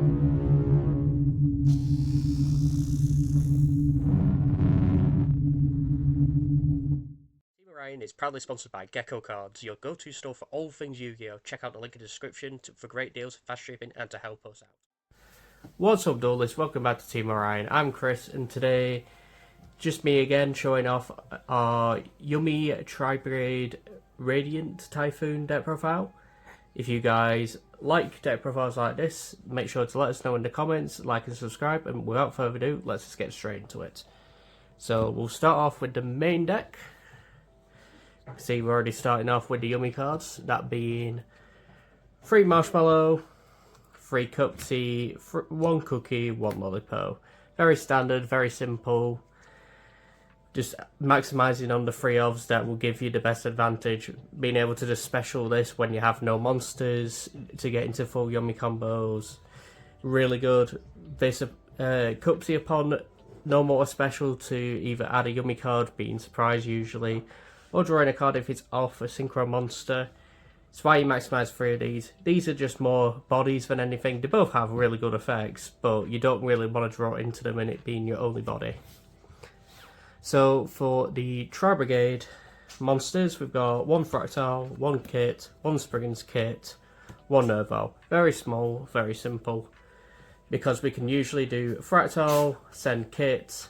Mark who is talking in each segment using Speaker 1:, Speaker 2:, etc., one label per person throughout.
Speaker 1: Team Orion is proudly sponsored by Gecko Cards, your go-to store for all things Yu-Gi-Oh! Check out the link in the description for great deals, fast shipping, and to help us out. What's up, duelists? Welcome back to Team Orion. I'm Chris, and today, just me again, showing off our yummy TRI-BRIGADE Radiant Typhoon deck profile. If you guys like deck profiles like this, make sure to let us know in the comments, like and subscribe, and without further ado, let's just get straight into it. So we'll start off with the main deck. See, we're already starting off with the yummy cards, that being 3 marshmallow, 3 cup tea, 1 cookie, 1 lollipop. Very standard, very simple. Just maximising on the 3 ofs that will give you the best advantage. Being able to just special this when you have no monsters to get into full yummy combos. Really good. This cup tea upon normal or special to either add a yummy card, being surprised usually, or drawing a card if it's off a synchro monster. That's why you maximise 3 of these. These are just more bodies than anything. They both have really good effects, but you don't really want to draw into them and it being your only body. So for the TRI-BRIGADE monsters, we've got 1 Fractal, 1 Kit, 1 Spriggan's Kit, 1 Nervo. Very small, very simple. Because we can usually do Fractal, send Kit.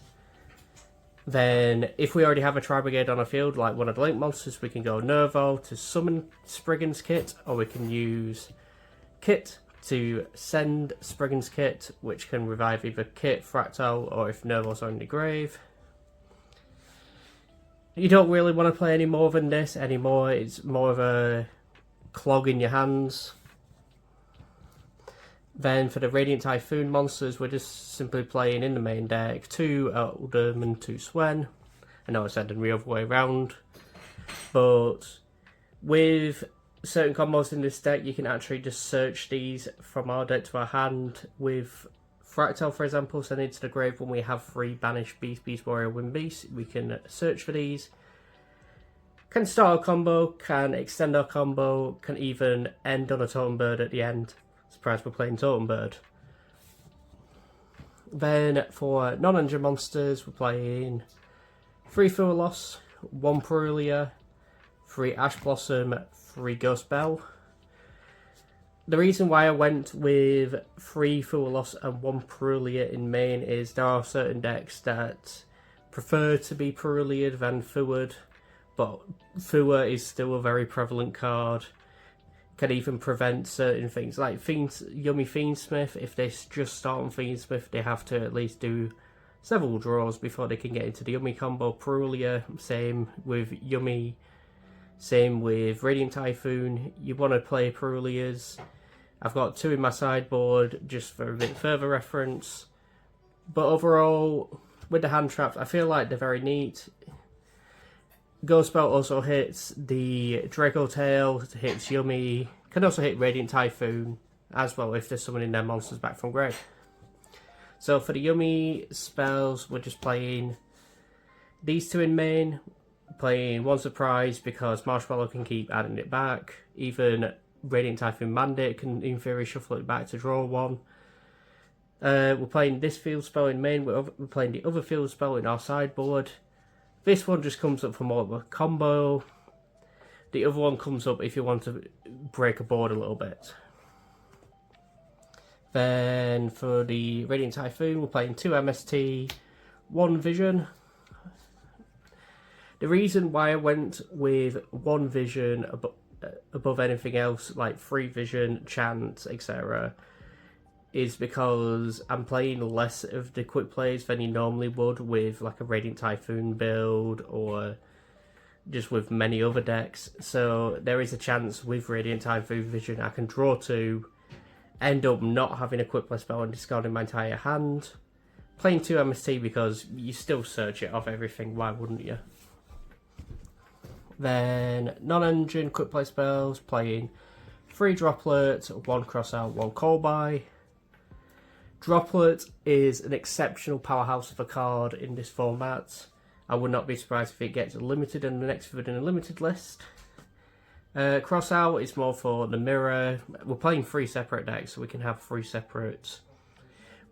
Speaker 1: Then, if we already have a TRI-BRIGADE on a field, like one of the Link monsters, we can go Nervo to summon Spriggan's Kit, or we can use Kit to send Spriggan's Kit, which can revive either Kit, Fractal, or if Nervo's on the grave. You don't really want to play any more than this anymore, it's more of a clog in your hands. Then for the Radiant Typhoon monsters, we're just simply playing in the main deck 2 Eldum and 2 Swen. I know I said the other way around, but with certain combos in this deck, you can actually just search these from our deck to our hand. With Fractal, for example, send it to the grave when we have 3 Banished Beast, Beast Warrior, Wind Beast. We can search for these. Can start a combo, can extend our combo, can even end on a Totem Bird at the end. Surprised we're playing Totem Bird. Then for non-engine monsters, we're playing 3 Fualos, 1 Perulia, 3 Ash Blossom, 3 Ghost Bell. The reason why I went with 3 Fualos and 1 Perulia in main is there are certain decks that prefer to be Perulia'd than Fua'd, but Fua is still a very prevalent card. Can even prevent certain things like Yummy Fiendsmith. If they just start on Fiendsmith, they have to at least do several draws before they can get into the Yummy combo. Perulia, same with Yummy, same with Radiant Typhoon. You want to play Perulias. I've got 2 in my sideboard just for a bit further reference. But overall, with the hand traps, I feel like they're very neat. Ghost Belt also hits the Draco Tail, hits Yummy, can also hit Radiant Typhoon as well if they're summoning their monsters back from grave. So for the Yummy spells, we're just playing these 2 in main, playing 1 Surprise because Marshmallow can keep adding it back, even Radiant Typhoon Mandate can in theory shuffle it back to draw 1. We're playing this field spell in main, we're playing the other field spell in our sideboard. This one just comes up for more of a combo. The other one comes up if you want to break a board a little bit. Then for the Radiant Typhoon, we're playing 2 MST, 1 Vision. The reason why I went with 1 Vision above anything else, like 3 Vision, Chant, etc., is because I'm playing less of the quick plays than you normally would with like a Radiant Typhoon build or just with many other decks. So there is a chance with Radiant Typhoon Vision I can draw 2, end up not having a quick play spell and discarding my entire hand. Playing 2 MST because you still search it off everything, why wouldn't you? Then non-engine quick play spells, playing 3 Droplet, 1 Crossout, 1 Call By. Droplet is an exceptional powerhouse of a card in this format. I would not be surprised if it gets limited in the next Forbidden Unlimited list. Cross out is more for the mirror. We're playing 3 separate decks, so we can have 3 separate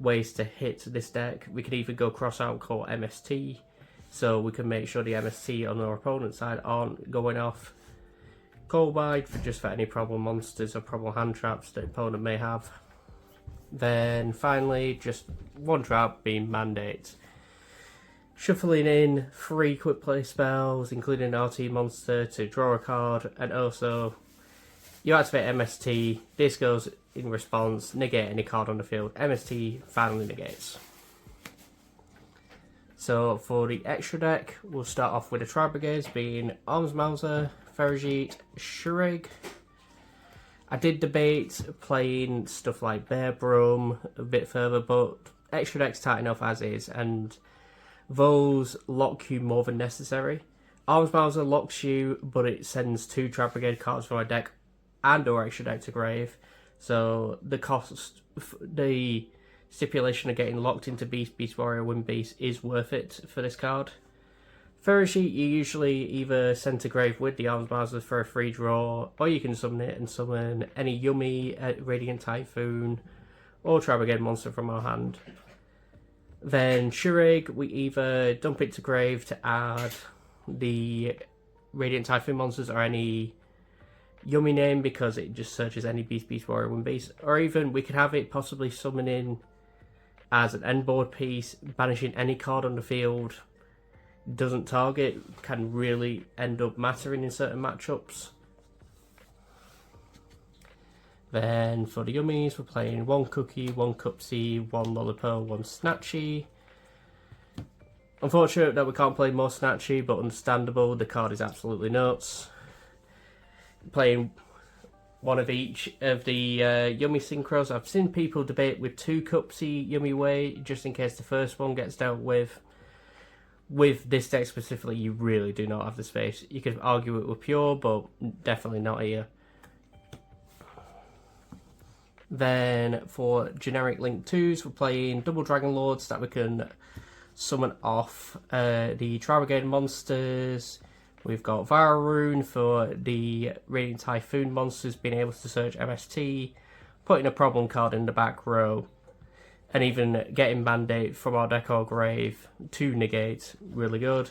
Speaker 1: ways to hit this deck. We could either go cross out called MST, so we can make sure the MST on our opponent's side aren't going off. Coldbite for any problem monsters or problem hand traps the opponent may have. Then finally, just 1 trap being Mandate. Shuffling in 3 quick play spells, including an RT monster to draw a card, and also you activate MST, this goes in response, negate any card on the field. MST finally negates. So for the extra deck, we'll start off with the TRI-BRIGADEs being Arms Mauser, Ferrigite, Shrig. I did debate playing stuff like Bear Brum a bit further, but extra deck's tight enough as is, and those lock you more than necessary. Arms Mauser locks you, but it sends 2 TRI-BRIGADE cards from our deck and or extra deck to grave. So the cost, the stipulation of getting locked into Beast, Beast Warrior, Wind Beast is worth it for this card. Ferrigite you usually either send to grave with the Arms Mauser for a free draw, or you can summon it and summon any Yummy, Radiant Typhoon, or TRI-BRIGADE monster from our hand. Then Shrig, we either dump it to grave to add the Radiant Typhoon monsters or any Yummy name because it just searches any Beast, Beast Warrior, Wind Beast, or even we could have it possibly summoning as an end board piece, banishing any card on the field doesn't target, can really end up mattering in certain matchups. Then for the Yummies, we're playing 1 Cookie, 1 Cupsy, 1 Lollipop, 1 Snatchy. Unfortunate that we can't play more Snatchy, but understandable, the card is absolutely nuts. Playing 1 of each of the Yummy Synchros. I've seen people debate with 2 Cupsy Yummy Way, just in case the first one gets dealt with. With this deck specifically, you really do not have the space. You could argue it with Pure, but definitely not here. Then for generic Link 2s, we're playing double Dragon Lords that we can summon off the TRI-BRIGADE monsters. We've got Vararoon for the Radiant Typhoon monsters being able to search MST, putting a problem card in the back row, and even getting Mandate from our deck or grave to negate. Really good.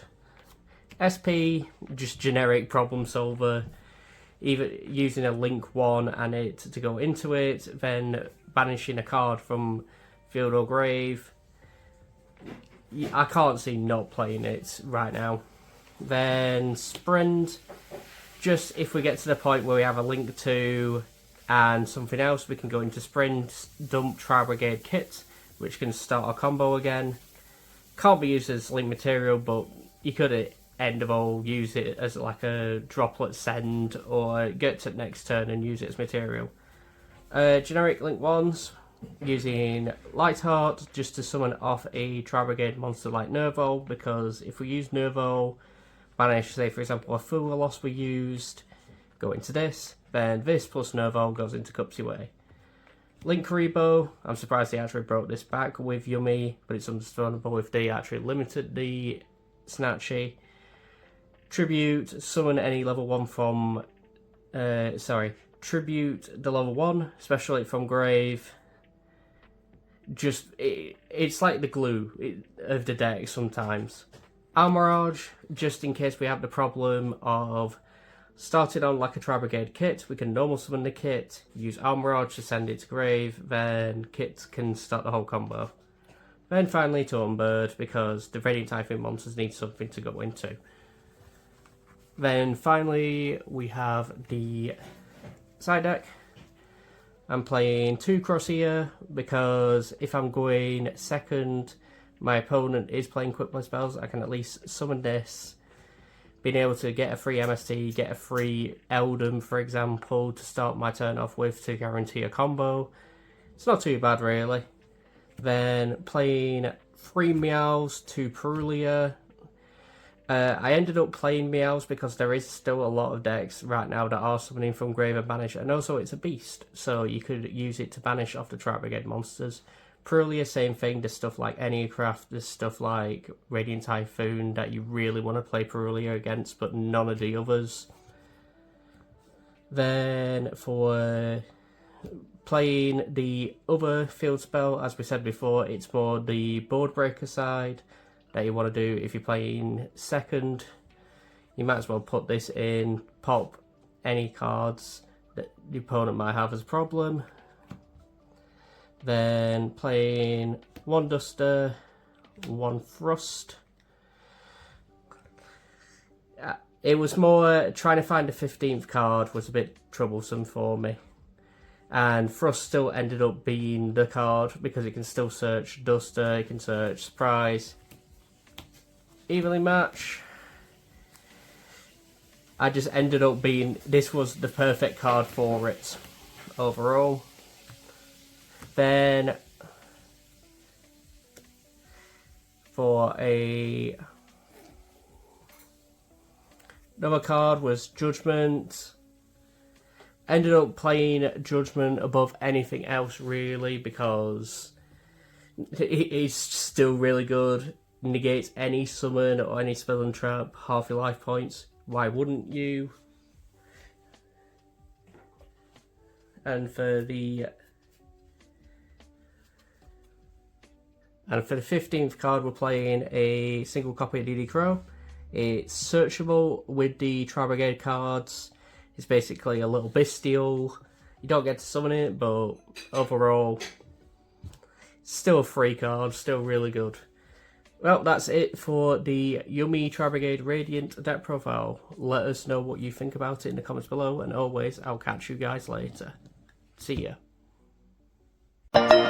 Speaker 1: SP, just generic problem solver. Either using a Link 1 and it to go into it, then banishing a card from field or grave. I can't see not playing it right now. Then Sprint, just if we get to the point where we have a Link 2 and something else, we can go into Sprint, dump TRI-BRIGADE Kit, which can start our combo again. Can't be used as Link material, but you could at end of all use it as like a droplet send, or get to next turn and use it as material. Generic Link 1s, using Lightheart just to summon off a TRI-BRIGADE monster like Nervo, because if we use Nervo, banish, say for example a Fula Loss we used, go into this, then this plus Nervo goes into Cupsy Way. Link Rebo, I'm surprised they actually brought this back with Yummy, but it's understandable if they actually limited the Snatchy. Tribute, summon any level 1 from, tribute the level 1, especially from grave. Just, it's like the glue of the deck sometimes. Almirage, just in case we have the problem of starting on like a TRI-BRIGADE kit, we can normal summon the kit, use Almirage to send it to grave, then kit can start the whole combo. Then finally Bird, because the Radiant Typhoon monsters need something to go into. Then finally we have the side deck. I'm playing 2 Crosshair because if I'm going second, my opponent is playing quick play spells, I can at least summon this, being able to get a free MST, get a free Eldon for example to start my turn off with to guarantee a combo. It's not too bad really. Then playing 3 Meows, 2 Perulia. I ended up playing Meows because there is still a lot of decks right now that are summoning from grave and banish, and also it's a beast, so you could use it to banish off the TRI-BRIGADE monsters. Perulia, same thing, there's stuff like Anycraft, there's stuff like Radiant Typhoon that you really want to play Perulia against, but none of the others. Then for playing the other field spell, as we said before, it's more the board breaker side that you want to do. If you're playing second, you might as well put this in, pop any cards that the opponent might have as a problem. Then playing one duster, one thrust. It was more trying to find the 15th card was a bit troublesome for me. And thrust still ended up being the card because it can still search duster, it can search surprise. Evenly match. I just ended up being, this was the perfect card for it overall. Then for another card was Judgment. Ended up playing Judgment above anything else really because it's still really good. Negates any summon or any spell and trap, half your life points. Why wouldn't you? And for the 15th card, we're playing a single copy of DD Crow. It's searchable with the TRI-BRIGADE cards. It's basically a little bestial. You don't get to summon it, but overall, still a free card, still really good. Well, that's it for the yummy TRI-BRIGADE Radiant deck profile. Let us know what you think about it in the comments below, and always, I'll catch you guys later. See ya.